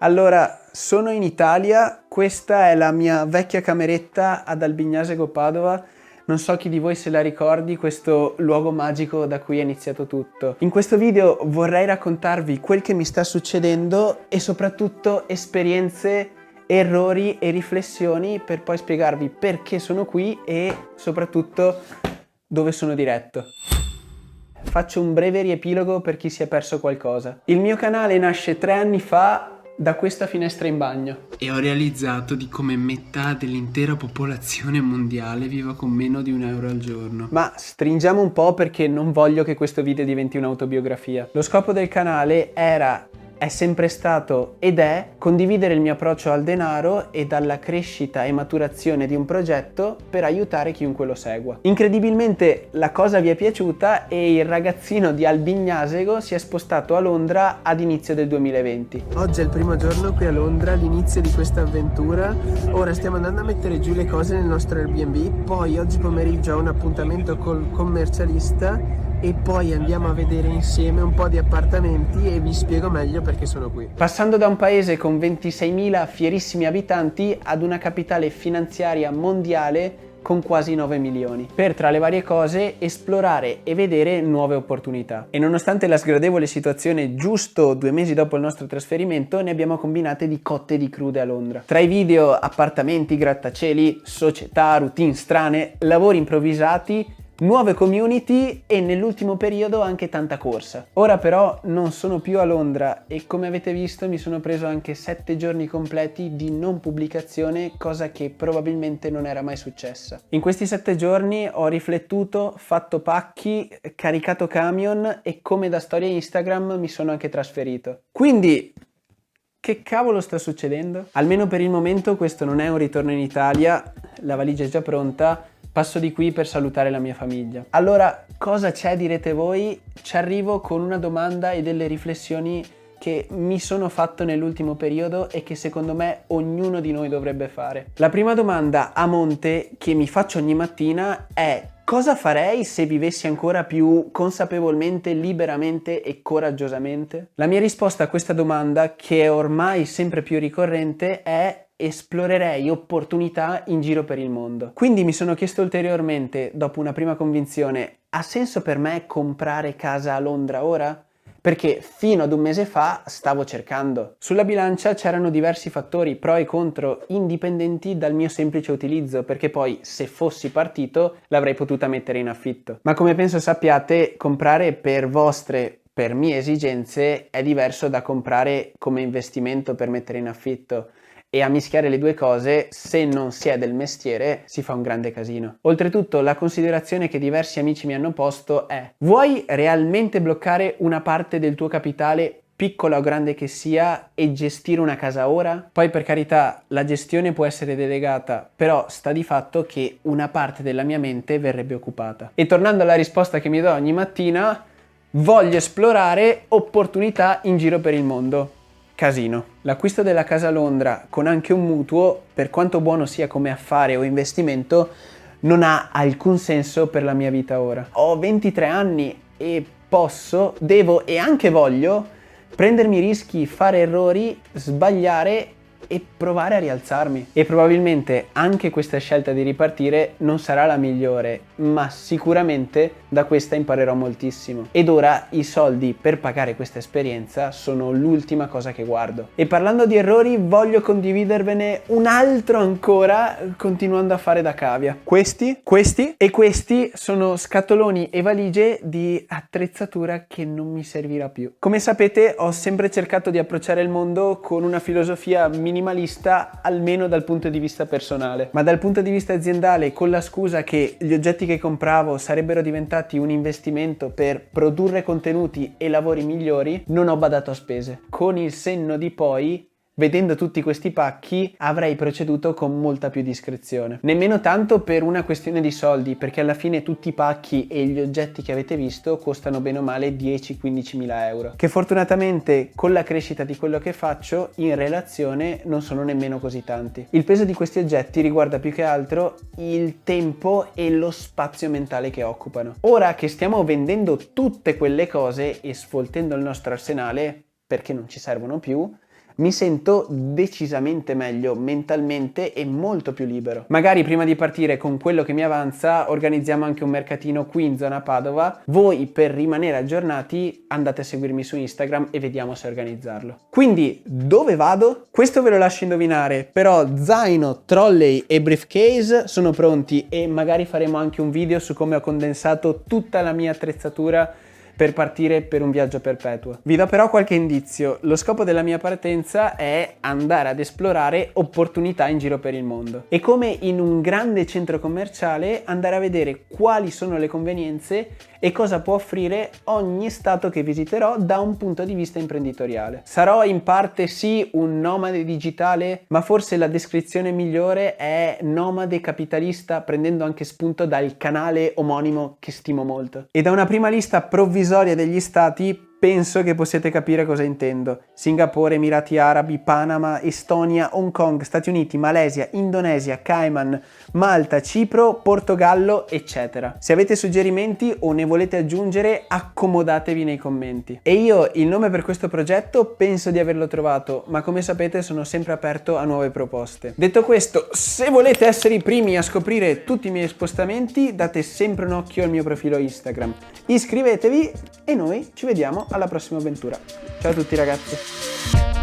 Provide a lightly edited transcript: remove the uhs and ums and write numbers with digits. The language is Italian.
Allora, sono in Italia, questa è la mia vecchia cameretta ad Albignasego Padova. Non so chi di voi se la ricordi, questo luogo magico da cui è iniziato tutto. In questo video vorrei raccontarvi quel che mi sta succedendo e soprattutto esperienze, errori e riflessioni per poi spiegarvi perché sono qui e soprattutto dove sono diretto. Faccio un breve riepilogo per chi si è perso qualcosa. Il mio canale nasce 3 anni fa da questa finestra in bagno. E ho realizzato di come metà dell'intera popolazione mondiale viva con meno di €1 al giorno. Ma stringiamo un po' perché non voglio che questo video diventi un'autobiografia. Lo scopo del canale è sempre stato ed è condividere il mio approccio al denaro e alla crescita e maturazione di un progetto per aiutare chiunque lo segua. Incredibilmente la cosa vi è piaciuta e il ragazzino di Albignasego si è spostato a Londra ad inizio del 2020. Oggi è il primo giorno qui a Londra, l'inizio di questa avventura. Ora stiamo andando a mettere giù le cose nel nostro Airbnb, poi oggi pomeriggio ho un appuntamento col commercialista e poi andiamo a vedere insieme un po' di appartamenti e vi spiego meglio perché sono qui. Passando da un paese con 26.000 fierissimi abitanti ad una capitale finanziaria mondiale con quasi 9 milioni, per tra le varie cose esplorare e vedere nuove opportunità. E nonostante la sgradevole situazione giusto 2 mesi dopo il nostro trasferimento, ne abbiamo combinate di cotte e di crude a Londra. Tra i video, appartamenti, grattacieli, società, routine strane, lavori improvvisati, nuove community e nell'ultimo periodo anche tanta corsa. Ora però non sono più a Londra e come avete visto mi sono preso anche 7 giorni completi di non pubblicazione, cosa che probabilmente non era mai successa. In questi 7 giorni ho riflettuto, fatto pacchi, caricato camion e come da storia Instagram mi sono anche trasferito. Quindi che cavolo sta succedendo? Almeno per il momento questo non è un ritorno in Italia, la valigia è già pronta. Passo di qui per salutare la mia famiglia. Allora, cosa c'è direte voi? Ci arrivo con una domanda e delle riflessioni che mi sono fatto nell'ultimo periodo e che secondo me ognuno di noi dovrebbe fare. La prima domanda a monte che mi faccio ogni mattina è: cosa farei se vivessi ancora più consapevolmente, liberamente e coraggiosamente? La mia risposta a questa domanda, che è ormai sempre più ricorrente, è: esplorerei opportunità in giro per il mondo. Quindi mi sono chiesto ulteriormente, dopo una prima convinzione, ha senso per me comprare casa a Londra ora? Perché fino ad un mese fa stavo cercando. Sulla bilancia c'erano diversi fattori pro e contro, indipendenti dal mio semplice utilizzo, perché poi se fossi partito l'avrei potuta mettere in affitto. Ma come penso sappiate, comprare per mie esigenze è diverso da comprare come investimento per mettere in affitto. E a mischiare le due cose, se non si è del mestiere, si fa un grande casino. Oltretutto, la considerazione che diversi amici mi hanno posto è: vuoi realmente bloccare una parte del tuo capitale, piccola o grande che sia, e gestire una casa ora? Poi per carità, la gestione può essere delegata, però sta di fatto che una parte della mia mente verrebbe occupata. E tornando alla risposta che mi do ogni mattina, voglio esplorare opportunità in giro per il mondo. Casino. L'acquisto della casa a Londra con anche un mutuo, per quanto buono sia come affare o investimento, non ha alcun senso per la mia vita ora. Ho 23 anni e posso, devo e anche voglio prendermi rischi, fare errori, sbagliare e provare a rialzarmi. E probabilmente anche questa scelta di ripartire non sarà la migliore, ma sicuramente da questa imparerò moltissimo. Ed ora i soldi per pagare questa esperienza sono l'ultima cosa che guardo. E parlando di errori, voglio condividervene un altro ancora, continuando a fare da cavia. Questi sono scatoloni e valigie di attrezzatura che non mi servirà più. Come sapete, ho sempre cercato di approcciare il mondo con una filosofia minimalista, almeno dal punto di vista personale, ma dal punto di vista aziendale, con la scusa che gli oggetti che compravo sarebbero diventati un investimento per produrre contenuti e lavori migliori, non ho badato a spese. Con il senno di poi, vedendo tutti questi pacchi, avrei proceduto con molta più discrezione. Nemmeno tanto per una questione di soldi, perché alla fine tutti i pacchi e gli oggetti che avete visto costano bene o male 10-15 mila euro, che fortunatamente con la crescita di quello che faccio in relazione non sono nemmeno così tanti. Il peso di questi oggetti riguarda più che altro il tempo e lo spazio mentale che occupano. Ora che stiamo vendendo tutte quelle cose e sfoltendo il nostro arsenale, perché non ci servono più, mi sento decisamente meglio mentalmente e molto più libero. Magari prima di partire con quello che mi avanza organizziamo anche un mercatino qui in zona Padova. Voi, per rimanere aggiornati, andate a seguirmi su Instagram e vediamo se organizzarlo. Quindi dove vado? Questo ve lo lascio indovinare, però zaino, trolley e briefcase sono pronti e magari faremo anche un video su come ho condensato tutta la mia attrezzatura per partire per un viaggio perpetuo. Vi do però qualche indizio: lo scopo della mia partenza è andare ad esplorare opportunità in giro per il mondo e, come in un grande centro commerciale, andare a vedere quali sono le convenienze e cosa può offrire ogni stato che visiterò da un punto di vista imprenditoriale. Sarò in parte sì un nomade digitale, ma forse la descrizione migliore è nomade capitalista, prendendo anche spunto dal canale omonimo che stimo molto. E da una prima lista provvisoria degli stati penso che possiate capire cosa intendo. Singapore, Emirati Arabi, Panama, Estonia, Hong Kong, Stati Uniti, Malesia, Indonesia, Cayman, Malta, Cipro, Portogallo, eccetera. Se avete suggerimenti o ne volete aggiungere, accomodatevi nei commenti. E io il nome per questo progetto penso di averlo trovato, ma come sapete sono sempre aperto a nuove proposte. Detto questo, se volete essere i primi a scoprire tutti i miei spostamenti, date sempre un occhio al mio profilo Instagram. Iscrivetevi e noi ci vediamo alla prossima avventura. Ciao a tutti ragazzi!